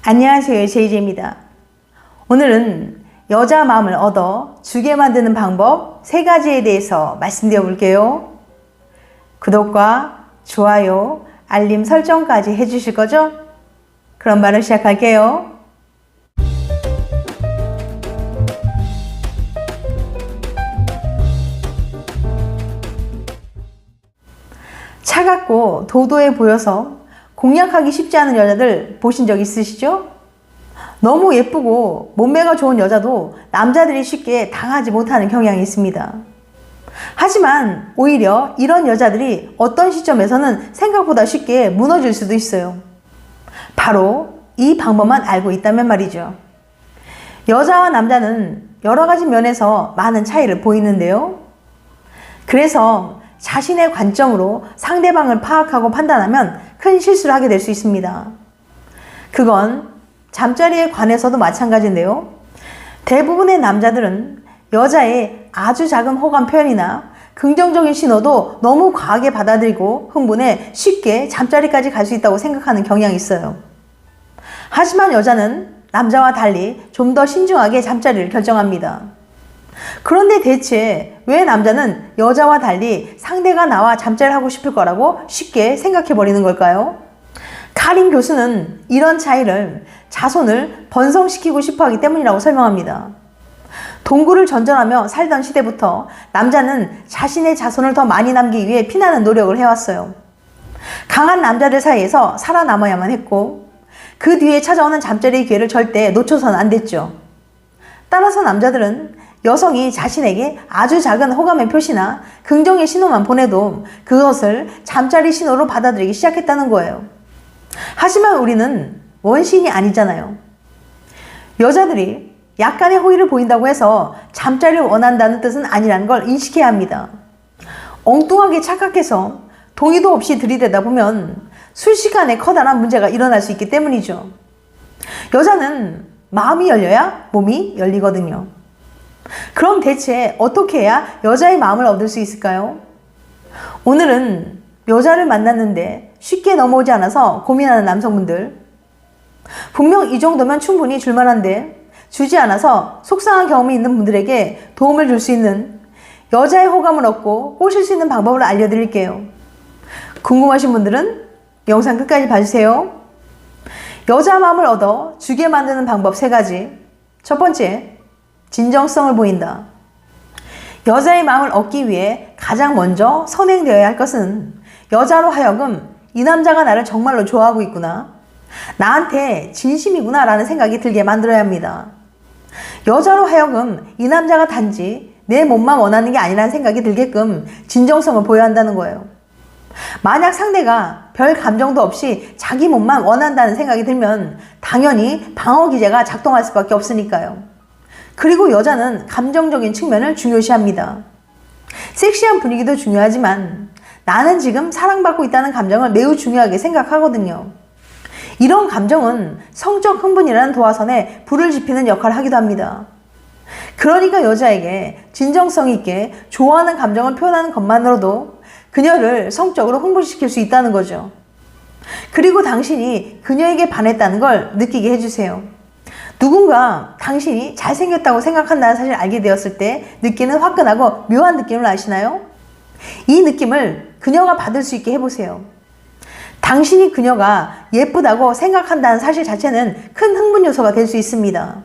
안녕하세요, 제이제입니다. 오늘은 여자 마음을 얻어 주게 만드는 방법 3가지에 대해서 말씀드려 볼게요. 구독과 좋아요, 알림 설정까지 해주실 거죠? 그럼 바로 시작할게요. 차갑고 도도해 보여서 공략하기 쉽지 않은 여자들 보신 적 있으시죠? 너무 예쁘고 몸매가 좋은 여자도 남자들이 쉽게 당하지 못하는 경향이 있습니다. 하지만 오히려 이런 여자들이 어떤 시점에서는 생각보다 쉽게 무너질 수도 있어요. 바로 이 방법만 알고 있다면 말이죠. 여자와 남자는 여러 가지 면에서 많은 차이를 보이는데요. 그래서 자신의 관점으로 상대방을 파악하고 판단하면 큰 실수를 하게 될 수 있습니다. 그건 잠자리에 관해서도 마찬가지인데요. 대부분의 남자들은 여자의 아주 작은 호감 표현이나 긍정적인 신호도 너무 과하게 받아들이고 흥분해 쉽게 잠자리까지 갈 수 있다고 생각하는 경향이 있어요. 하지만 여자는 남자와 달리 좀 더 신중하게 잠자리를 결정합니다. 그런데 대체 왜 남자는 여자와 달리 상대가 나와 잠자리를 하고 싶을 거라고 쉽게 생각해 버리는 걸까요? 카린 교수는 이런 차이를 자손을 번성시키고 싶어 하기 때문이라고 설명합니다. 동굴을 전전하며 살던 시대부터 남자는 자신의 자손을 더 많이 남기기 위해 피나는 노력을 해왔어요. 강한 남자들 사이에서 살아남아야만 했고 그 뒤에 찾아오는 잠자리의 기회를 절대 놓쳐서는 안 됐죠. 따라서 남자들은 여성이 자신에게 아주 작은 호감의 표시나 긍정의 신호만 보내도 그것을 잠자리 신호로 받아들이기 시작했다는 거예요. 하지만 우리는 원시인이 아니잖아요. 여자들이 약간의 호의를 보인다고 해서 잠자리를 원한다는 뜻은 아니라는 걸 인식해야 합니다. 엉뚱하게 착각해서 동의도 없이 들이대다 보면 순식간에 커다란 문제가 일어날 수 있기 때문이죠. 여자는 마음이 열려야 몸이 열리거든요. 그럼 대체 어떻게 해야 여자의 마음을 얻을 수 있을까요? 오늘은 여자를 만났는데 쉽게 넘어오지 않아서 고민하는 남성분들, 분명 이 정도면 충분히 줄만한데 주지 않아서 속상한 경험이 있는 분들에게 도움을 줄 수 있는 여자의 호감을 얻고 꼬실 수 있는 방법을 알려드릴게요. 궁금하신 분들은 영상 끝까지 봐주세요. 여자 마음을 얻어 주게 만드는 방법 3가지. 첫 번째, 진정성을 보인다. 여자의 마음을 얻기 위해 가장 먼저 선행되어야 할 것은 여자로 하여금 이 남자가 나를 정말로 좋아하고 있구나, 나한테 진심이구나 라는 생각이 들게 만들어야 합니다. 여자로 하여금 이 남자가 단지 내 몸만 원하는 게 아니라는 생각이 들게끔 진정성을 보여야 한다는 거예요. 만약 상대가 별 감정도 없이 자기 몸만 원한다는 생각이 들면 당연히 방어 기제가 작동할 수밖에 없으니까요. 그리고 여자는 감정적인 측면을 중요시합니다. 섹시한 분위기도 중요하지만 나는 지금 사랑받고 있다는 감정을 매우 중요하게 생각하거든요. 이런 감정은 성적 흥분이라는 도화선에 불을 지피는 역할을 하기도 합니다. 그러니까 여자에게 진정성 있게 좋아하는 감정을 표현하는 것만으로도 그녀를 성적으로 흥분시킬 수 있다는 거죠. 그리고 당신이 그녀에게 반했다는 걸 느끼게 해주세요. 누군가 당신이 잘생겼다고 생각한다는 사실을 알게 되었을 때 느끼는 화끈하고 묘한 느낌을 아시나요? 이 느낌을 그녀가 받을 수 있게 해보세요. 당신이 그녀가 예쁘다고 생각한다는 사실 자체는 큰 흥분 요소가 될 수 있습니다.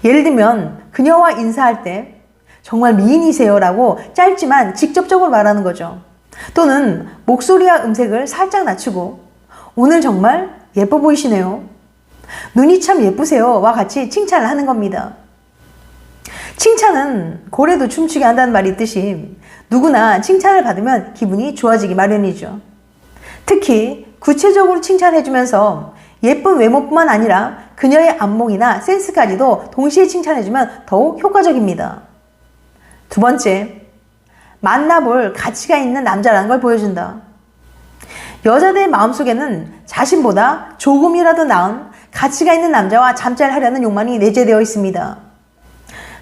예를 들면 그녀와 인사할 때 정말 미인이세요 라고 짧지만 직접적으로 말하는 거죠. 또는 목소리와 음색을 살짝 낮추고 오늘 정말 예뻐 보이시네요, 눈이 참 예쁘세요 와 같이 칭찬을 하는 겁니다. 칭찬은 고래도 춤추게 한다는 말이 있듯이 누구나 칭찬을 받으면 기분이 좋아지기 마련이죠. 특히 구체적으로 칭찬해주면서 예쁜 외모뿐만 아니라 그녀의 안목이나 센스까지도 동시에 칭찬해주면 더욱 효과적입니다. 두 번째, 만나볼 가치가 있는 남자라는 걸 보여준다. 여자들의 마음속에는 자신보다 조금이라도 나은 가치가 있는 남자와 잠자리를 하려는 욕망이 내재되어 있습니다.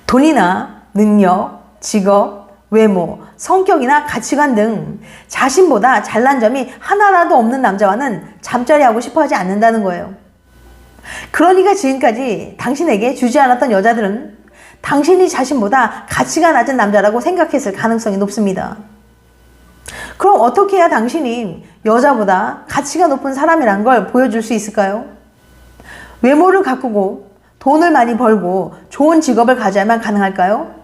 돈이나 능력, 직업, 외모, 성격이나 가치관 등 자신보다 잘난 점이 하나라도 없는 남자와는 잠자리하고 싶어 하지 않는다는 거예요. 그러니까 지금까지 당신에게 주지 않았던 여자들은 당신이 자신보다 가치가 낮은 남자라고 생각했을 가능성이 높습니다. 그럼 어떻게 해야 당신이 여자보다 가치가 높은 사람이란 걸 보여줄 수 있을까요? 외모를 가꾸고 돈을 많이 벌고 좋은 직업을 가져야만 가능할까요?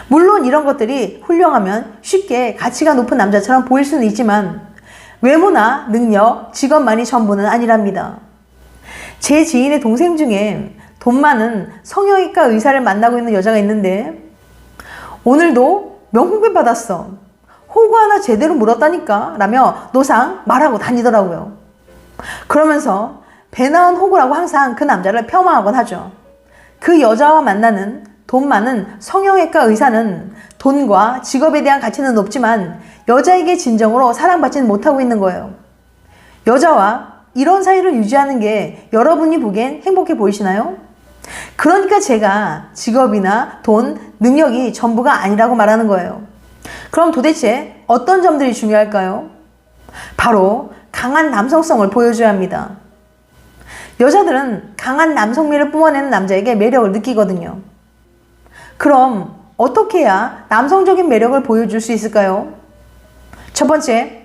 물론 이런 것들이 훌륭하면 쉽게 가치가 높은 남자처럼 보일 수는 있지만 외모나 능력, 직업만이 전부는 아니랍니다. 제 지인의 동생 중에 돈 많은 성형외과 의사를 만나고 있는 여자가 있는데 오늘도 명품백 받았어. 호구 하나 제대로 물었다니까 라며 노상 말하고 다니더라고요. 그러면서 배 나온 호구라고 항상 그 남자를 폄하하곤 하죠. 그 여자와 만나는 돈 많은 성형외과 의사는 돈과 직업에 대한 가치는 높지만 여자에게 진정으로 사랑받지는 못하고 있는 거예요. 여자와 이런 사이를 유지하는 게 여러분이 보기엔 행복해 보이시나요? 그러니까 제가 직업이나 돈, 능력이 전부가 아니라고 말하는 거예요. 그럼 도대체 어떤 점들이 중요할까요? 바로 강한 남성성을 보여줘야 합니다. 여자들은 강한 남성미를 뿜어내는 남자에게 매력을 느끼거든요. 그럼 어떻게 해야 남성적인 매력을 보여줄 수 있을까요? 첫 번째,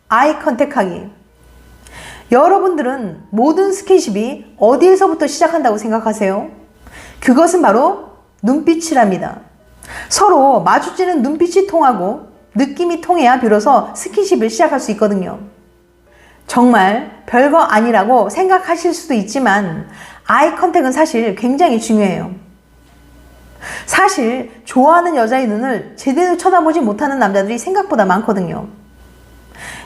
아이 컨택하기. 여러분들은 모든 스킨십이 어디에서부터 시작한다고 생각하세요? 그것은 바로 눈빛이랍니다. 서로 마주치는 눈빛이 통하고 느낌이 통해야 비로소 스킨십을 시작할 수 있거든요. 정말 별거 아니라고 생각하실 수도 있지만 아이 컨택은 사실 굉장히 중요해요. 사실 좋아하는 여자의 눈을 제대로 쳐다보지 못하는 남자들이 생각보다 많거든요.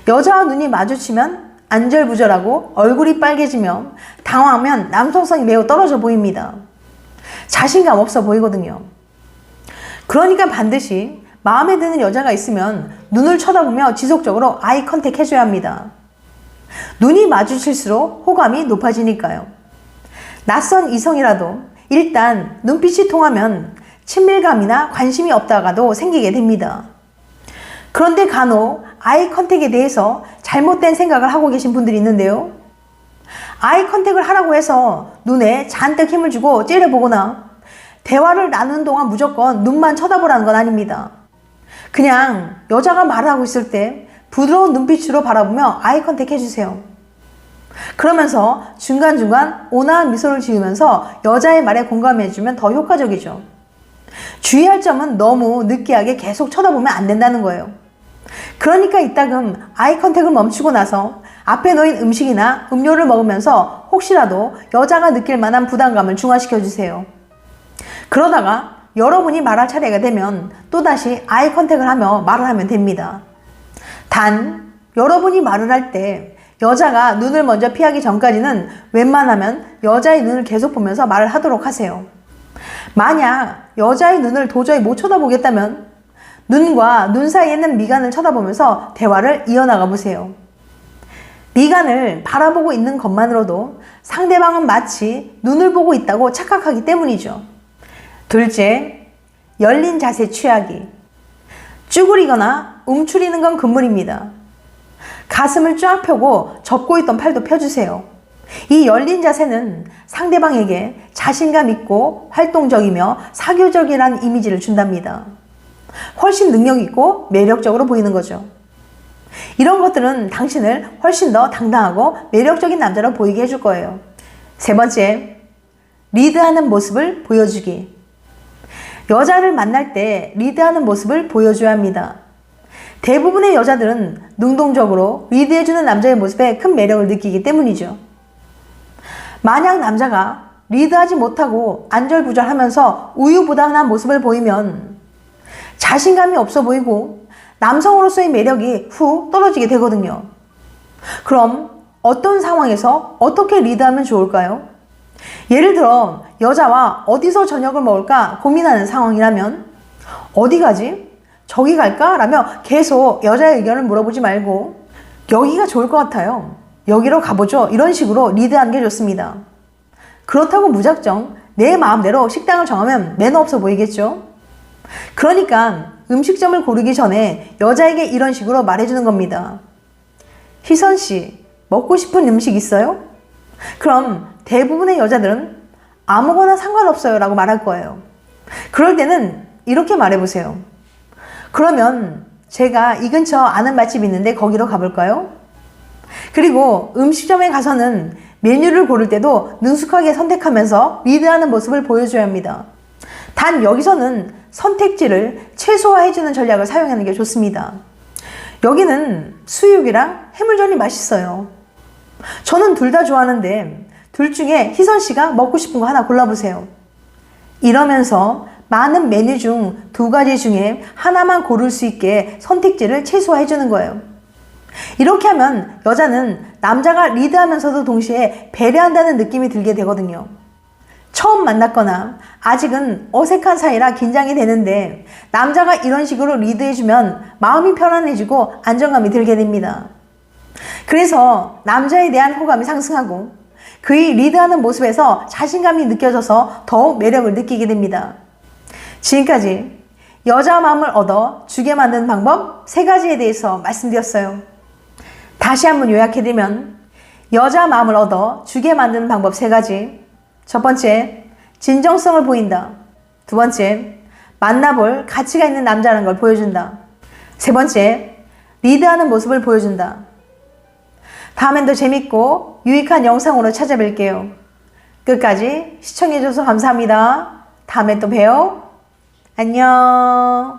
여자와 눈이 마주치면 안절부절하고 얼굴이 빨개지며 당황하면 남성성이 매우 떨어져 보입니다. 자신감 없어 보이거든요. 그러니까 반드시 마음에 드는 여자가 있으면 눈을 쳐다보며 지속적으로 아이 컨택 해줘야 합니다. 눈이 마주칠수록 호감이 높아지니까요. 낯선 이성이라도 일단 눈빛이 통하면 친밀감이나 관심이 없다가도 생기게 됩니다. 그런데 간혹 아이 컨택에 대해서 잘못된 생각을 하고 계신 분들이 있는데요. 아이 컨택을 하라고 해서 눈에 잔뜩 힘을 주고 째려보거나 대화를 나누는 동안 무조건 눈만 쳐다보라는 건 아닙니다. 그냥 여자가 말을 하고 있을 때 부드러운 눈빛으로 바라보며 아이 컨택 해주세요. 그러면서 중간중간 온화한 미소를 지으면서 여자의 말에 공감해주면 더 효과적이죠. 주의할 점은 너무 느끼하게 계속 쳐다보면 안 된다는 거예요. 그러니까 이따금 아이 컨택을 멈추고 나서 앞에 놓인 음식이나 음료를 먹으면서 혹시라도 여자가 느낄 만한 부담감을 중화시켜 주세요. 그러다가 여러분이 말할 차례가 되면 또다시 아이 컨택을 하며 말을 하면 됩니다. 단, 여러분이 말을 할 때 여자가 눈을 먼저 피하기 전까지는 웬만하면 여자의 눈을 계속 보면서 말을 하도록 하세요. 만약 여자의 눈을 도저히 못 쳐다보겠다면 눈과 눈 사이에 있는 미간을 쳐다보면서 대화를 이어나가 보세요. 미간을 바라보고 있는 것만으로도 상대방은 마치 눈을 보고 있다고 착각하기 때문이죠. 둘째, 열린 자세 취하기. 쭈그리거나 움츠리는 건 금물입니다. 가슴을 쫙 펴고 접고 있던 팔도 펴주세요. 이 열린 자세는 상대방에게 자신감 있고 활동적이며 사교적이라는 이미지를 준답니다. 훨씬 능력 있고 매력적으로 보이는 거죠. 이런 것들은 당신을 훨씬 더 당당하고 매력적인 남자로 보이게 해줄 거예요. 세 번째, 리드하는 모습을 보여주기. 여자를 만날 때 리드하는 모습을 보여줘야 합니다. 대부분의 여자들은 능동적으로 리드해주는 남자의 모습에 큰 매력을 느끼기 때문이죠. 만약 남자가 리드하지 못하고 안절부절하면서 우유부단한 모습을 보이면 자신감이 없어 보이고 남성으로서의 매력이 후 떨어지게 되거든요. 그럼 어떤 상황에서 어떻게 리드하면 좋을까요? 예를 들어 여자와 어디서 저녁을 먹을까 고민하는 상황이라면 어디 가지? 저기 갈까? 라며 계속 여자의 의견을 물어보지 말고 여기가 좋을 것 같아요. 여기로 가보죠. 이런 식으로 리드하는 게 좋습니다. 그렇다고 무작정 내 마음대로 식당을 정하면 매너 없어 보이겠죠? 그러니까 음식점을 고르기 전에 여자에게 이런 식으로 말해주는 겁니다. 희선 씨, 먹고 싶은 음식 있어요? 그럼 대부분의 여자들은 아무거나 상관없어요 라고 말할 거예요. 그럴 때는 이렇게 말해보세요. 그러면 제가 이 근처 아는 맛집 있는데 거기로 가볼까요? 그리고 음식점에 가서는 메뉴를 고를 때도 능숙하게 선택하면서 리드하는 모습을 보여줘야 합니다. 단 여기서는 선택지를 최소화해주는 전략을 사용하는 게 좋습니다. 여기는 수육이랑 해물전이 맛있어요. 저는 둘 다 좋아하는데 둘 중에 희선 씨가 먹고 싶은 거 하나 골라보세요. 이러면서 많은 메뉴 중 두 가지 중에 하나만 고를 수 있게 선택지를 최소화해주는 거예요. 이렇게 하면 여자는 남자가 리드하면서도 동시에 배려한다는 느낌이 들게 되거든요. 처음 만났거나 아직은 어색한 사이라 긴장이 되는데 남자가 이런 식으로 리드해주면 마음이 편안해지고 안정감이 들게 됩니다. 그래서 남자에 대한 호감이 상승하고 그의 리드하는 모습에서 자신감이 느껴져서 더욱 매력을 느끼게 됩니다. 지금까지 여자 마음을 얻어 주게 만드는 방법 3가지에 대해서 말씀드렸어요. 다시 한번 요약해드리면 여자 마음을 얻어 주게 만드는 방법 3가지. 첫 번째, 진정성을 보인다. 두 번째, 만나볼 가치가 있는 남자라는 걸 보여준다. 세 번째, 리드하는 모습을 보여준다. 다음엔 더 재밌고 유익한 영상으로 찾아뵐게요. 끝까지 시청해줘서 감사합니다. 다음에 또 봬요. 안녕.